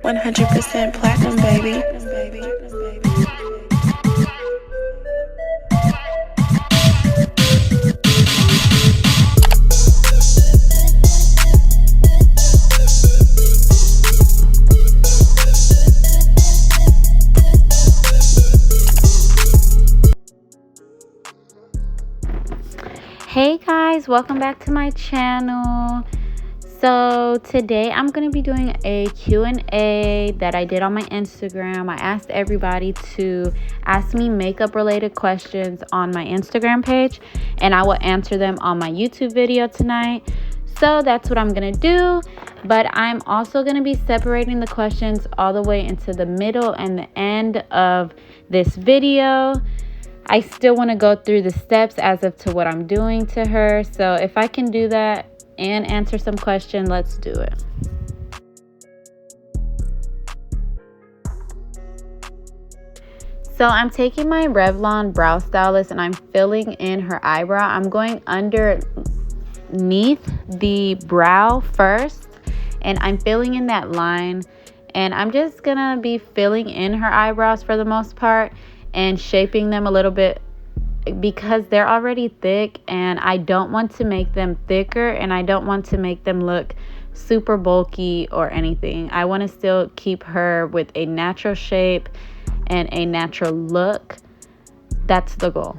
100% platinum, baby. Hey guys, welcome back to my channel. So today I'm going to be doing a Q&A that I did on my Instagram. I asked everybody to ask me makeup related questions on my Instagram page, and I will answer them on my YouTube video tonight. So that's what I'm going to do, but I'm also going to be separating the questions all the way into the middle and the end of this video. I still want to go through the steps as of to what I'm doing to her. So if I can do that and answer some questions, let's do it. So I'm taking my Revlon Brow Stylist and I'm filling in her eyebrow. I'm going underneath the brow first and I'm filling in that line. And I'm just going to be filling in her eyebrows for the most part and shaping them a little bit because they're already thick and I don't want to make them thicker and I don't want to make them look super bulky or anything. I want to still keep her with a natural shape and a natural look. That's the goal.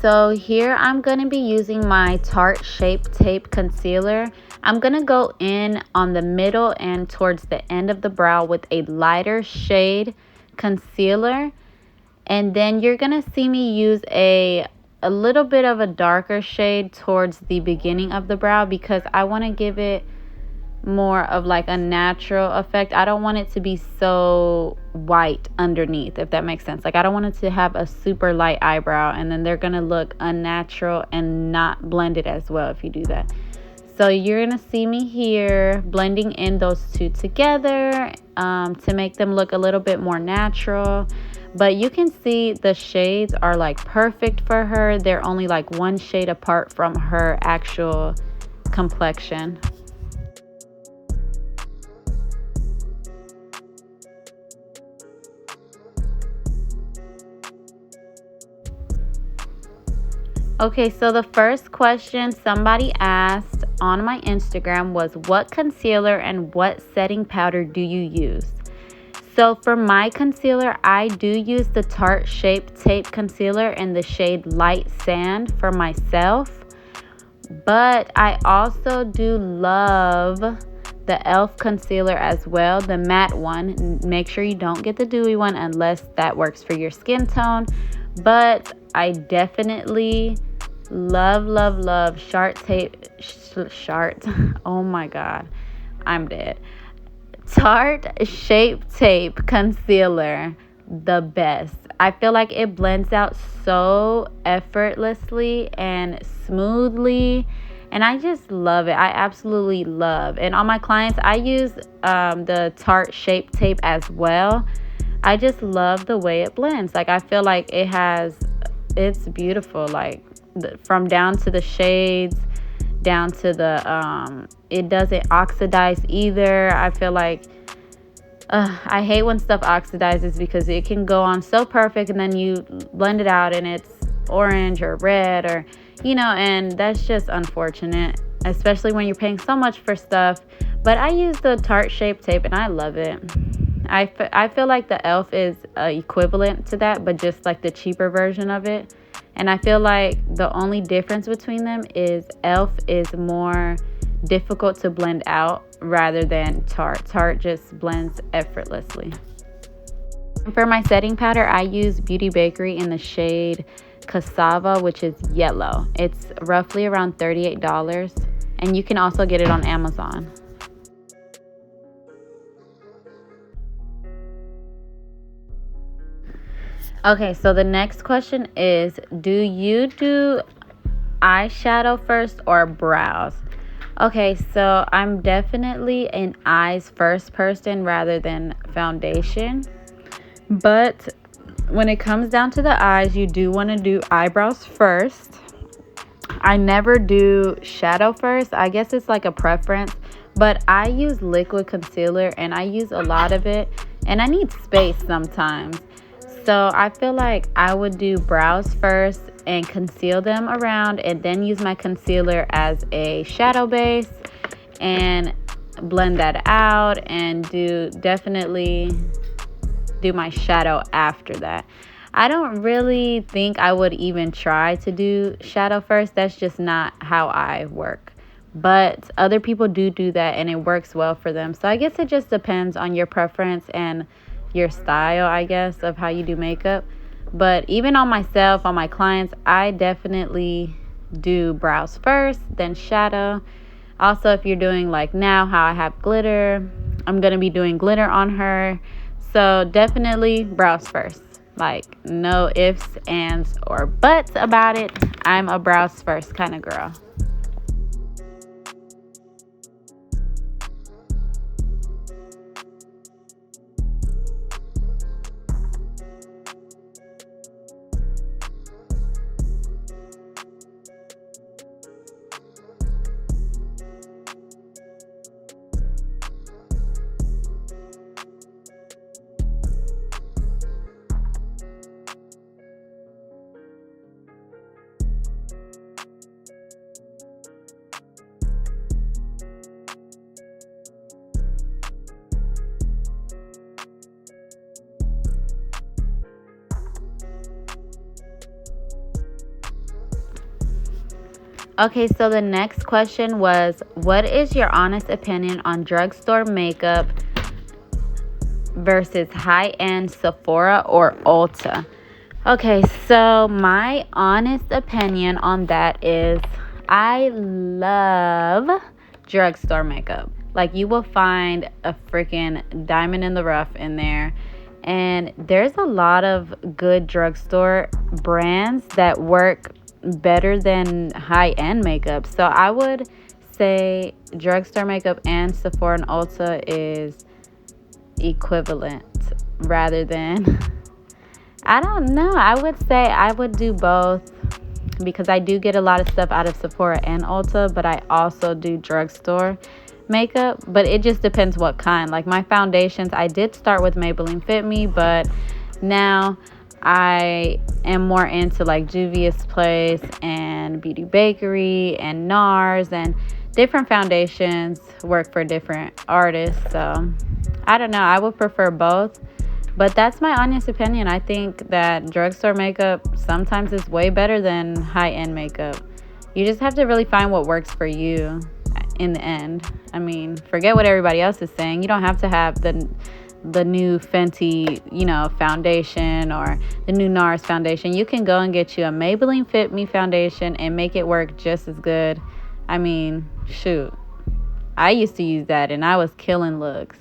So here I'm going to be using my Tarte Shape Tape Concealer. I'm going to go in on the middle and towards the end of the brow with a lighter shade concealer. And then you're going to see me use a little bit of a darker shade towards the beginning of the brow because I want to give it more of like a natural effect. I don't want it to be so white underneath, if that makes sense. Like I don't want it to have a super light eyebrow and then they're gonna look unnatural and not blended as well if you do that. So you're gonna see me here blending in those two together to make them look a little bit more natural. But you can see the shades are like perfect for her. They're only like one shade apart from her actual complexion. Okay, so the first question somebody asked on my Instagram was, what concealer and what setting powder do you use? So for my concealer, I do use the Tarte Shape Tape Concealer in the shade Light Sand for myself. But I also do love the e.l.f. concealer as well, the matte one. Make sure you don't get the dewy one unless that works for your skin tone. But I definitely love oh my god, I'm dead. Tarte Shape Tape Concealer. the best. I feel like it blends out so effortlessly and smoothly, and I just love it. I absolutely love. And on my clients, I use the Tarte Shape Tape as well. I just love the way it blends. Like, I feel like it's beautiful. Like, from down to the shades, down to the it doesn't oxidize either. I feel like I hate when stuff oxidizes because it can go on so perfect and then you blend it out and it's orange or red, or and that's just unfortunate, especially when you're paying so much for stuff. But I use the Tarte Shape Tape and I love it. I feel like the e.l.f. is equivalent to that, but just like the cheaper version of it. And I feel like the only difference between them is e.l.f. is more difficult to blend out rather than Tarte. Tarte just blends effortlessly. For my setting powder, I use Beauty Bakerie in the shade Cassava, which is yellow. It's roughly around $38, and you can also get it on Amazon. Okay, so the next question is, do you do eyeshadow first or brows? Okay, so I'm definitely an eyes first person rather than foundation. But when it comes down to the eyes, you do want to do eyebrows first. I never do shadow first. I guess it's like a preference. But I use liquid concealer and I use a lot of it. And I need space sometimes. So I feel like I would do brows first and conceal them around, and then use my concealer as a shadow base and blend that out, and definitely do my shadow after that. I don't really think I would even try to do shadow first. That's just not how I work. But other people do that and it works well for them. So I guess it just depends on your preference and your style, I guess, of how you do makeup. But even on myself, on my clients, I definitely do brows first, then shadow. Also, if you're doing like now how I have glitter, I'm going to be doing glitter on her. So definitely brows first. Like, no ifs, ands, or buts about it. I'm a brows first kind of girl. Okay, so the next question was, what is your honest opinion on drugstore makeup versus high-end Sephora or Ulta? Okay, so my honest opinion on that is I love drugstore makeup. Like, you will find a freaking diamond in the rough in there. And there's a lot of good drugstore brands that work better than high-end makeup. So I would say drugstore makeup and Sephora and Ulta is equivalent rather than I don't know. I would say I would do both because I do get a lot of stuff out of Sephora and Ulta, but I also do drugstore makeup. But it just depends what kind. Like my foundations, I did start with Maybelline Fit Me, but now I am more into like Juvia's Place and Beauty Bakerie and NARS, and different foundations work for different artists. So I don't know. I would prefer both. But that's my honest opinion. I think that drugstore makeup sometimes is way better than high-end makeup. You just have to really find what works for you in the end. I mean, forget what everybody else is saying. You don't have to have the new Fenty, foundation or the new NARS foundation. You can go and get you a Maybelline Fit Me foundation and make it work just as good. I mean, shoot. I used to use that and I was killing looks.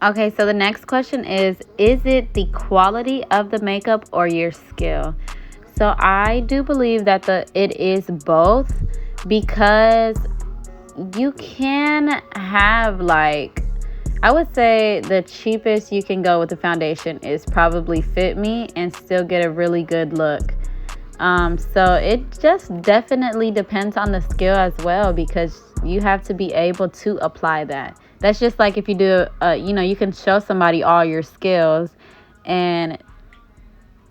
Okay, so the next question is it the quality of the makeup or your skill? So I do believe that it is both, because you can have, like, I would say the cheapest you can go with the foundation is probably Fit Me and still get a really good look. So it just definitely depends on the skill as well, because you have to be able to apply that. That's just like if you do, you can show somebody all your skills and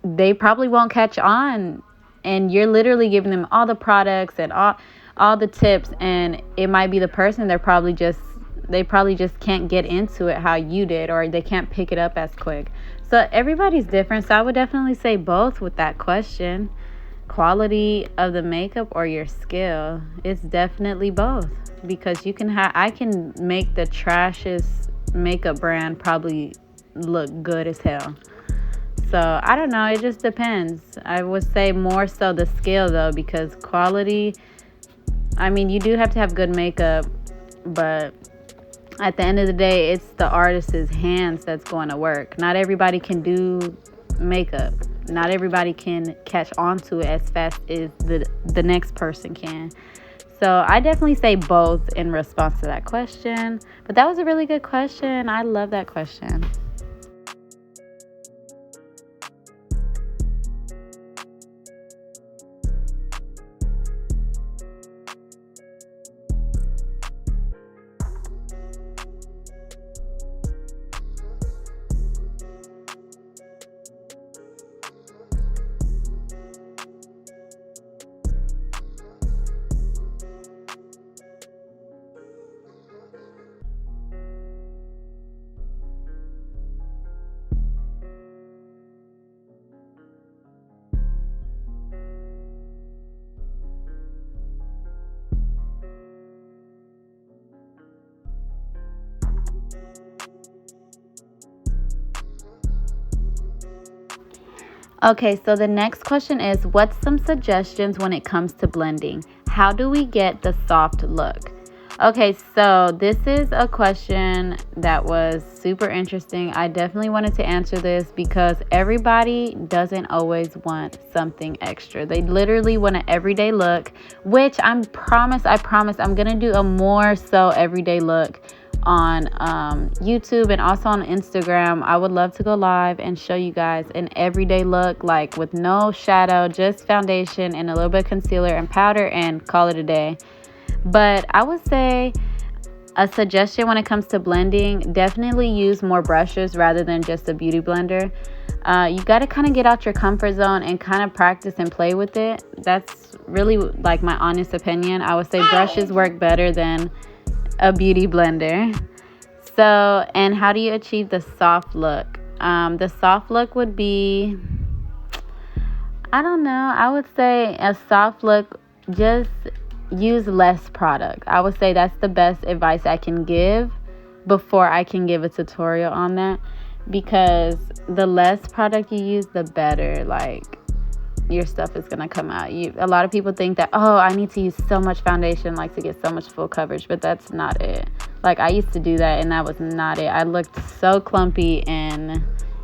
they probably won't catch on. And you're literally giving them all the products and all the tips, and it might be the person they probably just can't get into it how you did, or they can't pick it up as quick. So everybody's different. So I would definitely say both with that question. Quality of the makeup or your skill? It's definitely both, because I can make the trashiest makeup brand probably look good as hell. So I don't know, it just depends. I would say more so the skill though, because quality, I mean, you do have to have good makeup, but at the end of the day, it's the artist's hands that's going to work. Not everybody can do makeup. Not everybody can catch on to it as fast as the next person can. So I definitely say both in response to that question. But that was a really good question. I love that question. Okay, so the next question is, what's some suggestions when it comes to blending? How do we get the soft look? Okay, so this is a question that was super interesting. I definitely wanted to answer this because everybody doesn't always want something extra. They literally want an everyday look, which I promise I'm going to do a more so everyday look on YouTube and also on Instagram. I would love to go live and show you guys an everyday look, like with no shadow, just foundation and a little bit of concealer and powder, and call it a day. But I would say a suggestion when it comes to blending, definitely use more brushes rather than just a beauty blender. You got to kind of get out your comfort zone and kind of practice and play with it. That's really like my honest opinion. I would say brushes work better than a beauty blender. So, and how do you achieve the soft look? The soft look would be, I don't know, I would say a soft look, just use less product. I would say that's the best advice I can give before I can give a tutorial on that, because the less product you use, the better, like, your stuff is gonna come out. A lot of people think that, oh, I need to use so much foundation, like, to get so much full coverage, but that's not it. Like, I used to do that and that was not it. I looked so clumpy and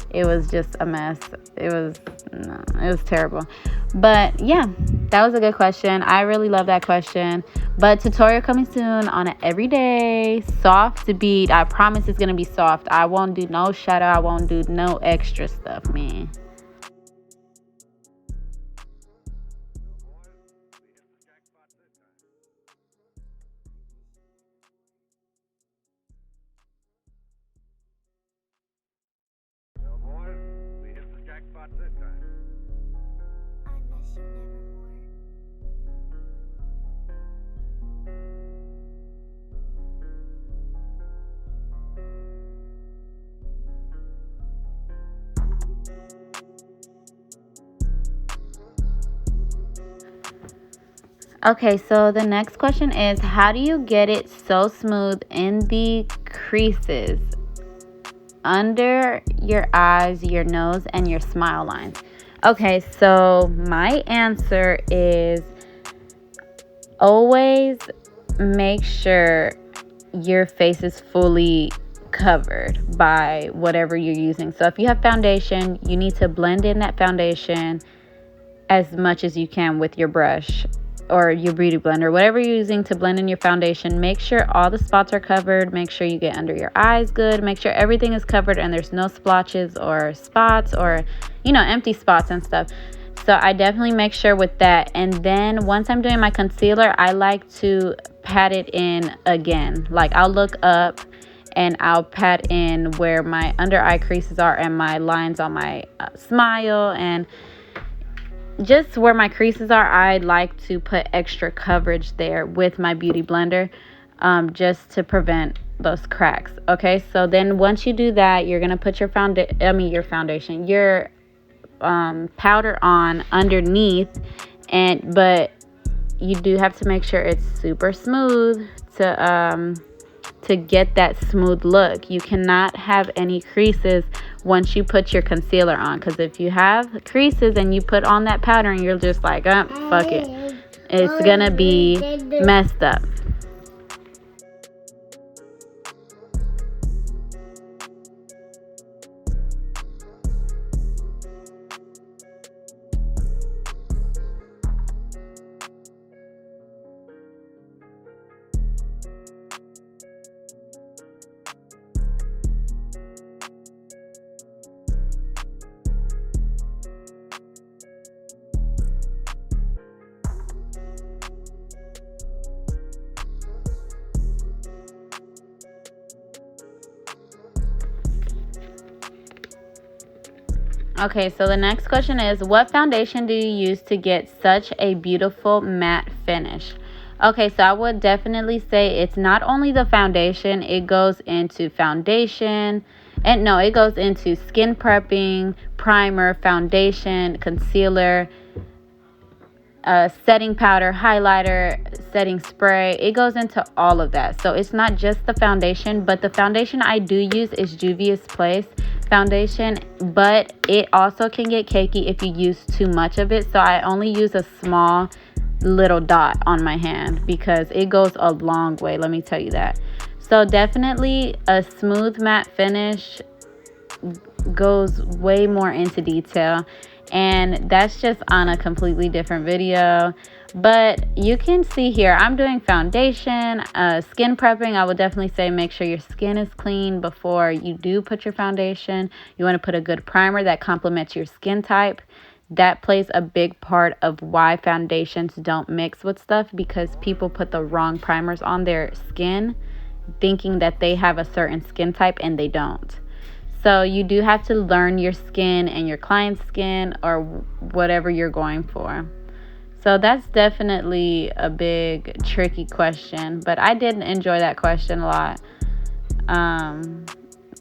it was just a mess. It was terrible. But yeah, that was a good question. I really love that question. But tutorial coming soon on an everyday soft bead. I promise it's gonna be soft. I won't do no shadow. I won't do no extra stuff, man. Well, boys, we hit the jackpot this time. I miss you nevermore. Okay, so the next question is, how do you get it so smooth in the creases under your eyes, your nose, and your smile lines? Okay, so my answer is always make sure your face is fully covered by whatever you're using. So if you have foundation, you need to blend in that foundation as much as you can with your brush or your beauty blender, whatever you're using to blend in your foundation. Make sure all the spots are covered. Make sure you get under your eyes good. Make sure everything is covered and there's no splotches or spots or, you know, empty spots and stuff. So I definitely make sure with that. And then once I'm doing my concealer, I like to pat it in again. Like I'll look up and I'll pat in where my under eye creases are and my lines on my smile, and just where my creases are. I like to put extra coverage there with my beauty blender, just to prevent those cracks. Okay, so then once you do that, you're gonna put your powder on underneath, but you do have to make sure it's super smooth to get that smooth look. You cannot have any creases once you put your concealer on, because if you have creases and you put on that powder and you're just like, fuck it, it's gonna be messed up. Okay, so the next question is, what foundation do you use to get such a beautiful matte finish? Okay, so I would definitely say it's not only the foundation, it goes into foundation, and no, it goes into skin prepping, primer, foundation, concealer, setting powder, highlighter, setting spray. It goes into all of that. So it's not just the foundation, but the foundation I do use is JUVIAS Place foundation, but it also can get cakey if you use too much of it. So I only use a small little dot on my hand because it goes a long way, let me tell you that. So definitely a smooth matte finish goes way more into detail, and that's just on a completely different video. But you can see here I'm doing foundation, skin prepping. I would definitely say make sure your skin is clean before you do put your foundation. You want to put a good primer that complements your skin type. That plays a big part of why foundations don't mix with stuff, because people put the wrong primers on their skin thinking that they have a certain skin type and they don't. So you do have to learn your skin and your client's skin or whatever you're going for. So that's definitely a big tricky question, but I did enjoy that question a lot.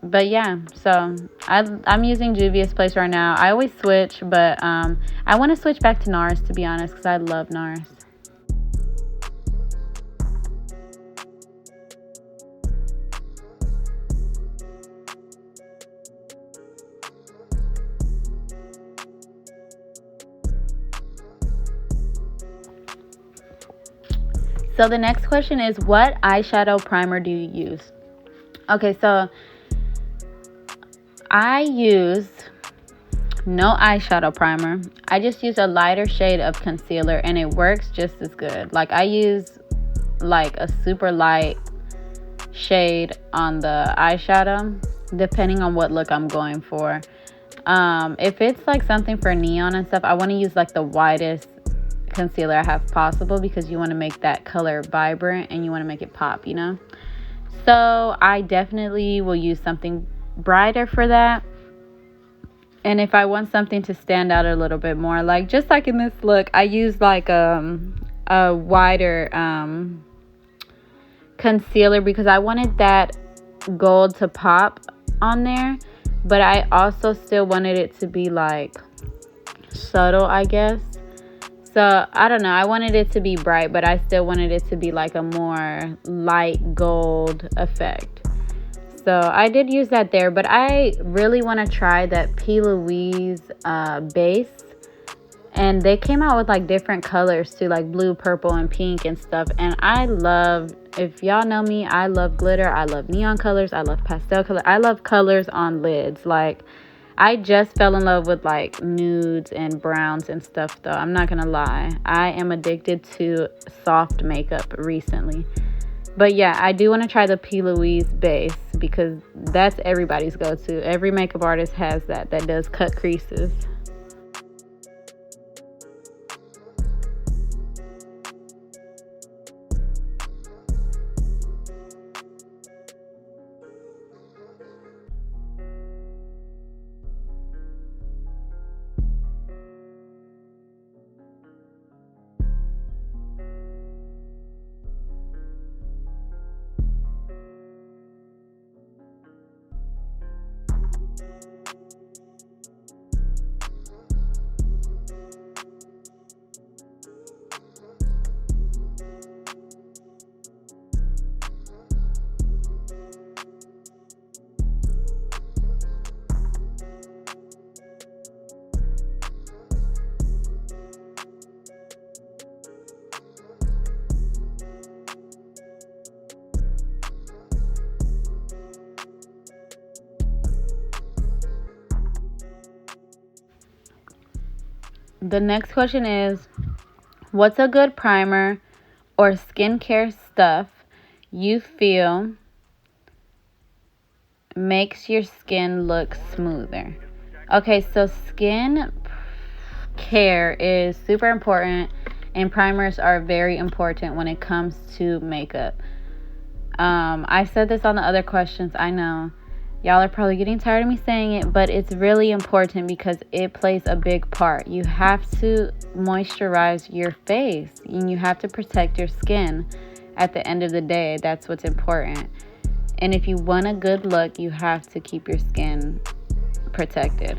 But yeah, so I'm using JUVIAS Place right now. I always switch, but I want to switch back to NARS, to be honest, because I love NARS. So the next question is, what eyeshadow primer do you use? Okay, so I use no eyeshadow primer. I just use a lighter shade of concealer and it works just as good. Like I use like a super light shade on the eyeshadow depending on what look I'm going for. If it's like something for neon and stuff, I want to use like the widest concealer I have possible, because you want to make that color vibrant and you want to make it pop, you know. So I definitely will use something brighter for that. And if I want something to stand out a little bit more, like just like in this look, I use like a wider concealer because I wanted that gold to pop on there, but I also still wanted it to be like subtle, I guess. So I don't know, I wanted it to be bright, but I still wanted it to be like a more light gold effect. So I did use that there, but I really want to try that P. Louise base. And they came out with like different colors too, like blue, purple, and pink and stuff. And I love, if y'all know me, I love glitter, I love neon colors, I love pastel color, I love colors on lids. Like, I just fell in love with like nudes and browns and stuff though. I'm not gonna lie, I am addicted to soft makeup recently. But yeah, I do want to try the P. Louise base because that's everybody's go-to. Every makeup artist has that does cut creases. The next question is, what's a good primer or skincare stuff you feel makes your skin look smoother? Okay, so skin care is super important, and primers are very important when it comes to makeup. I said this on the other questions, I know. Y'all are probably getting tired of me saying it, but it's really important because it plays a big part. You have to moisturize your face and you have to protect your skin. At the end of the day, that's what's important. And if you want a good look, you have to keep your skin protected.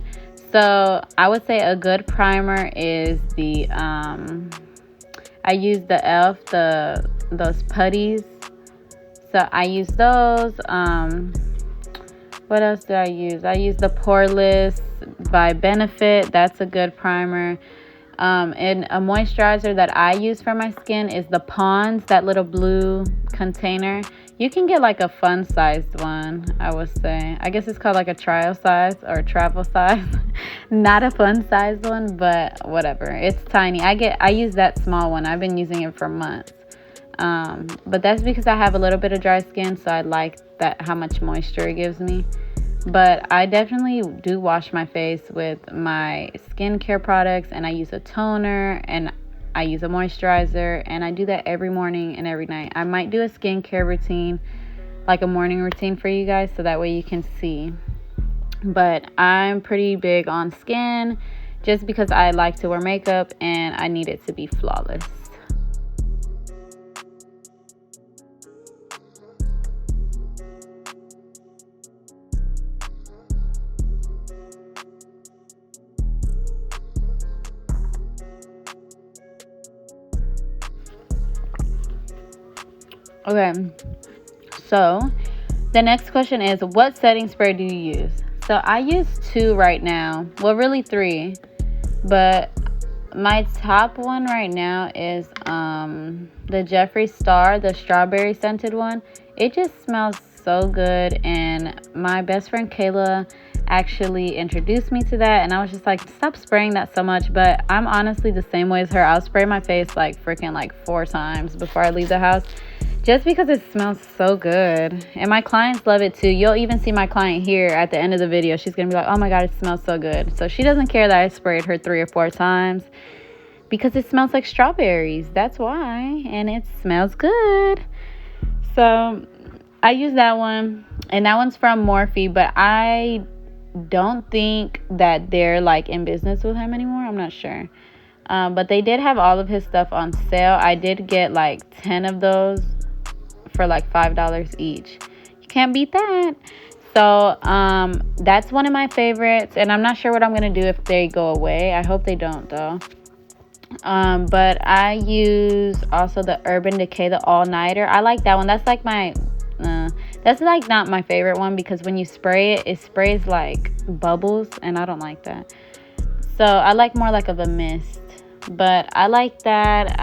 So I would say a good primer is the I use the e.l.f. those putties. So I use those. What else did I use? I use the Poreless by Benefit. That's a good primer. And a moisturizer that I use for my skin is the Pond's, that little blue container. You can get like a fun sized one, I would say. I guess it's called like a trial size or travel size. Not a fun sized one, but whatever. It's tiny. I use that small one. I've been using it for months. But that's because I have a little bit of dry skin, so I like that how much moisture it gives me. But I definitely do wash my face with my skincare products, and I use a toner and I use a moisturizer, and I do that every morning and every night. I might do a skincare routine, like a morning routine for you guys, so that way you can see. But I'm pretty big on skin just because I like to wear makeup and I need it to be flawless. Okay, so the next question is, what setting spray do you use? So I use 2 right now. Well, really 3. But my top one right now is the Jeffree Star, the strawberry scented one. It just smells so good, and my best friend Kayla actually introduced me to that, and I was just like, stop spraying that so much. But I'm honestly the same way as her. I'll spray my face like freaking like 4 times before I leave the house, just because it smells so good. And my clients love it too. You'll even see my client here at the end of the video. She's gonna be like, oh my god, it smells so good. So she doesn't care that I sprayed her 3 or 4 times because it smells like strawberries. That's why. And it smells good. So I use that one, and that one's from Morphe, but I don't think that they're like in business with him anymore. I'm not sure. But they did have all of his stuff on sale. I did get like 10 of those for like $5 each. You can't beat that. So that's one of my favorites, and I'm not sure what I'm gonna do if they go away. I hope they don't though. But I use also the Urban Decay, the All Nighter. I like that one. That's like my that's like not my favorite one, because when you spray it, it sprays like bubbles, and I don't like that. So I like more like of a mist. But I like that.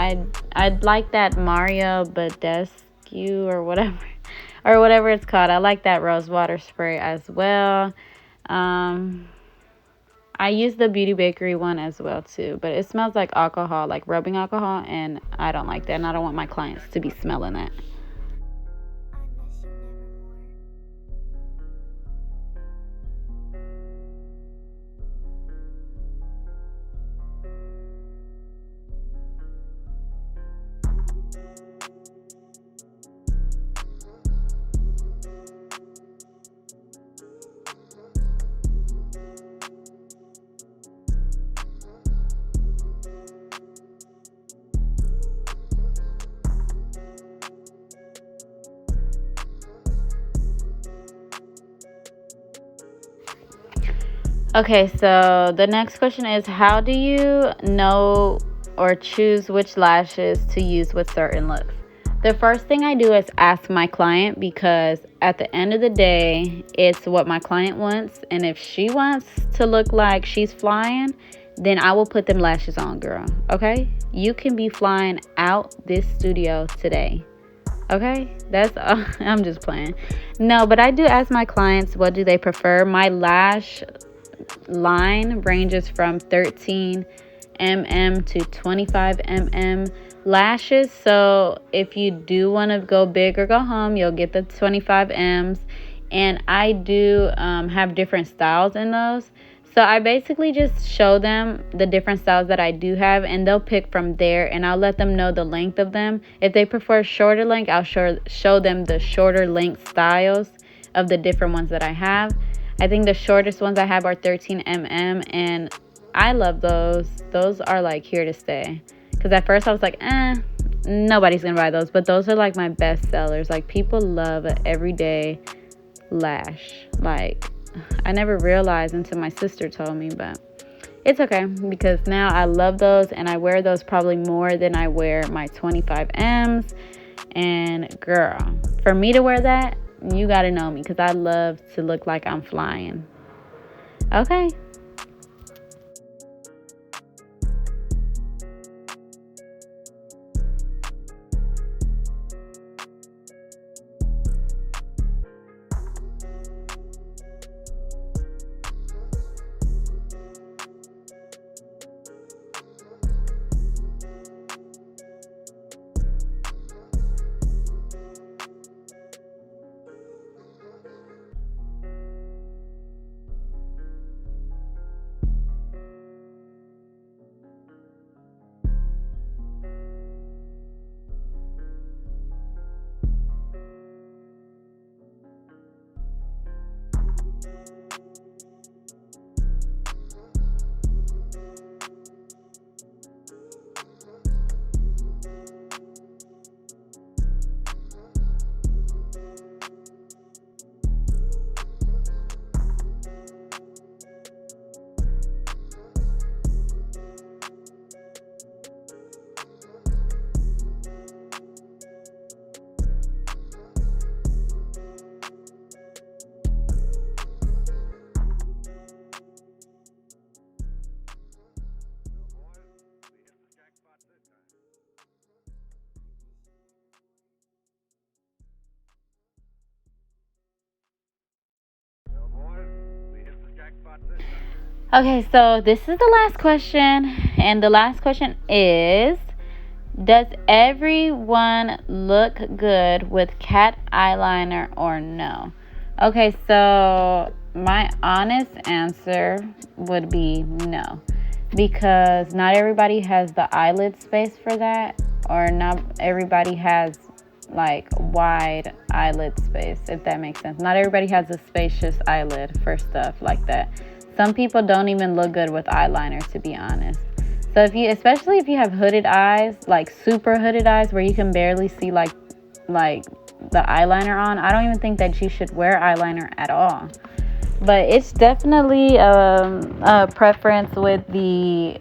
I'd like that Mario Badescu or whatever it's called. I like that rose water spray as well. Um, I use the Beauty Bakery one as well too, but it smells like alcohol, like rubbing alcohol, and I don't like that, and I don't want my clients to be smelling that. I miss you nevermore. Okay, so the next question is, how do you know or choose which lashes to use with certain looks? The first thing I do is ask my client, because at the end of the day, it's what my client wants. And if she wants to look like she's flying, then I will put them lashes on, girl. Okay? You can be flying out this studio today. Okay? That's I'm just playing. No, but I do ask my clients, what do they prefer? My lash line ranges from 13 mm to 25 mm lashes. So if you do want to go big or go home, you'll get the 25 m's. And I do have different styles in those. So I basically just show them the different styles that I do have, and they'll pick from there, and I'll let them know the length of them. If they prefer shorter length, I'll show them the shorter length styles of the different ones that I have. I think the shortest ones I have are 13 mm, and I love those. Those are like here to stay. Because at first I was like, nobody's going to buy those. But those are like my best sellers. Like, people love an everyday lash. Like, I never realized until my sister told me, but it's okay, because now I love those, and I wear those probably more than I wear my 25 m's. And girl, for me to wear that, you got to know me, because I love to look like I'm flying. Okay. Okay, so this is the last question, and the last question is, does everyone look good with cat eyeliner or no? Okay, so my honest answer would be no, because not everybody has the eyelid space for that, or not everybody has like wide eyelid space, if that makes sense. Not everybody has a spacious eyelid for stuff like that. Some people don't even look good with eyeliner, to be honest. So especially if you have hooded eyes, like super hooded eyes, where you can barely see like the eyeliner on, I don't even think that you should wear eyeliner at all. But it's definitely a preference with the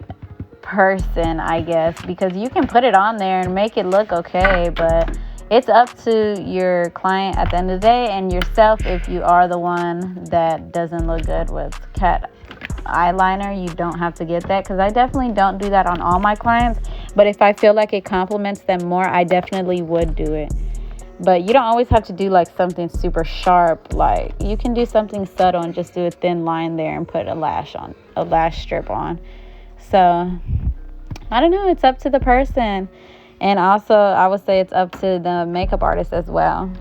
person, I guess, because you can put it on there and make it look okay, but it's up to your client at the end of the day, and yourself if you are the one that doesn't look good with cat eyeliner, you don't have to get that, because I definitely don't do that on all my clients. But if I feel like it complements them more, I definitely would do it. But you don't always have to do like something super sharp. Like you can do something subtle and just do a thin line there and put a lash strip on. So I don't know, it's up to the person. And also I would say it's up to the makeup artist as well.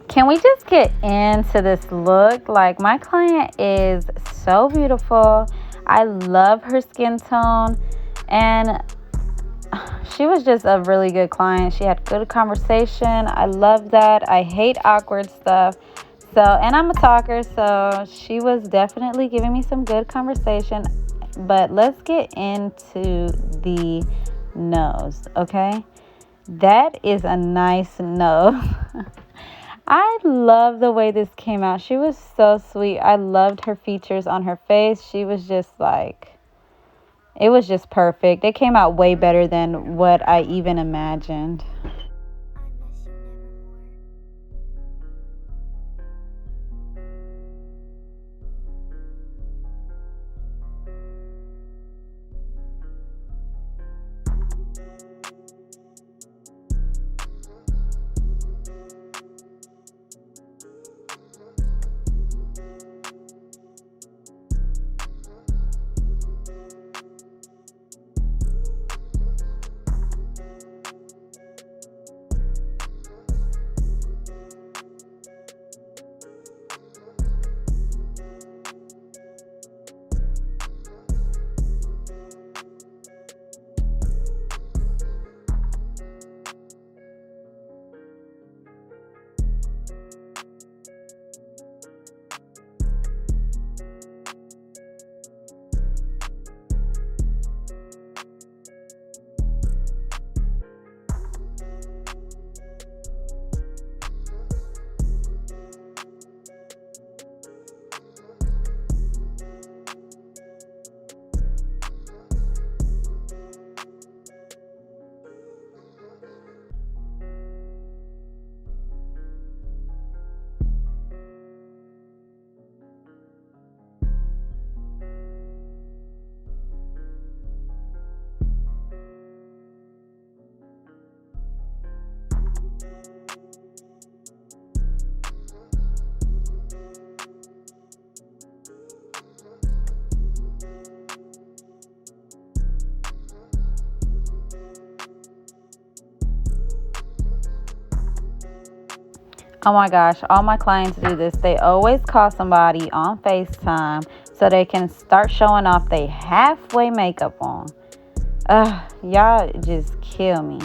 Can we just get into this look? Like, my client is so beautiful. I love her skin tone, and she was just a really good client. She had good conversation. I love that. I hate awkward stuff. So, and I'm a talker, so she was definitely giving me some good conversation. But let's get into the nose, okay? That is a nice nose. I love the way this came out. She was so sweet. I loved her features on her face. She was just like, it was just perfect. It came out way better than what I even imagined. I miss you nevermore. Oh my gosh, all my clients do this. They always call somebody on FaceTime so they can start showing off they halfway makeup on. Y'all just kill me.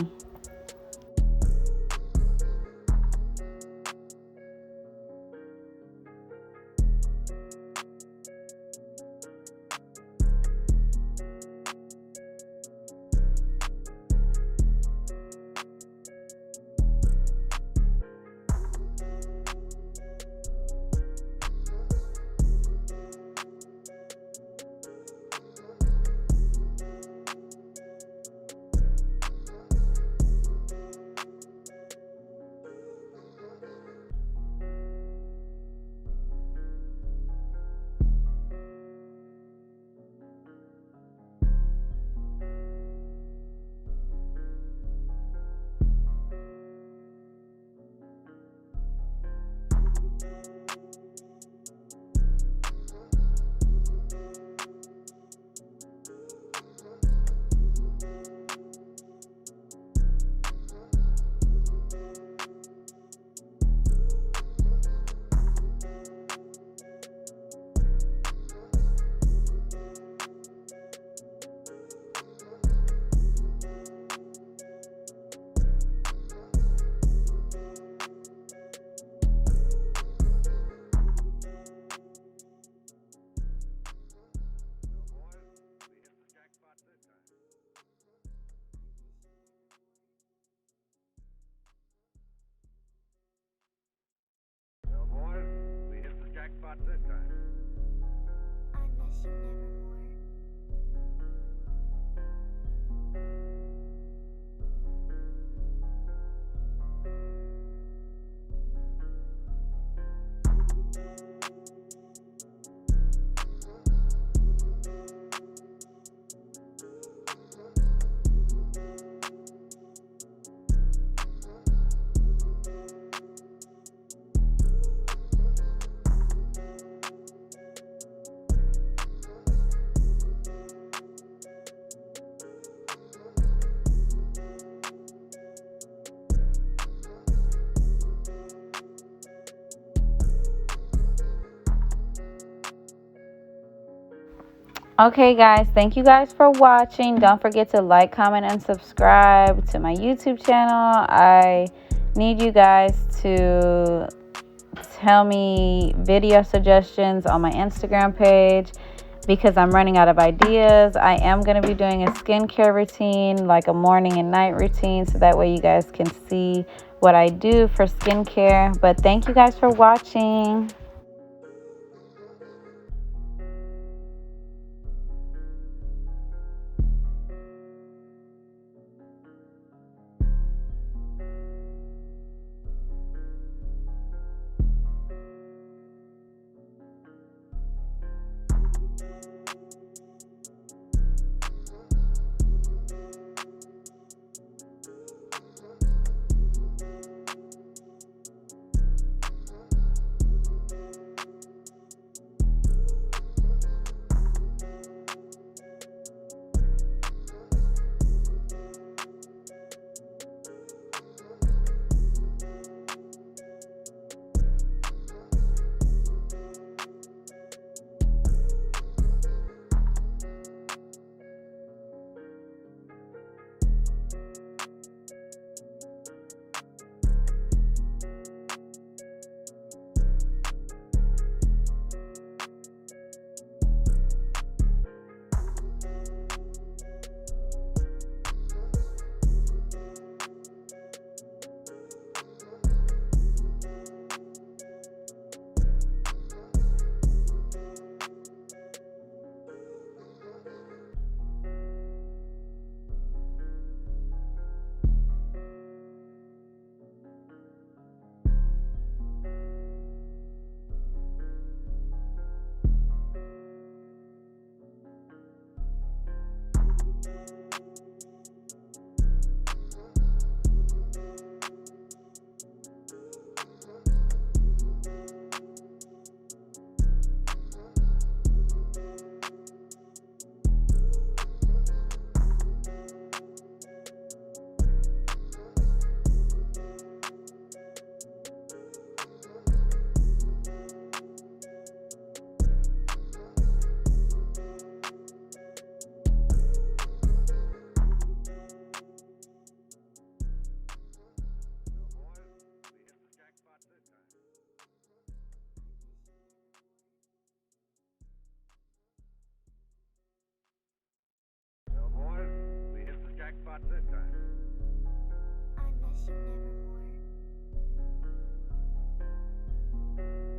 Okay, guys, thank you guys for watching. Don't forget to like, comment, and subscribe to my YouTube channel. I need you guys to tell me video suggestions on my Instagram page because I'm running out of ideas. I am going to be doing a skincare routine, like a morning and night routine, so that way you guys can see what I do for skincare. But thank you guys for watching. Well, boys, we hit the jackpot this time. I miss you nevermore.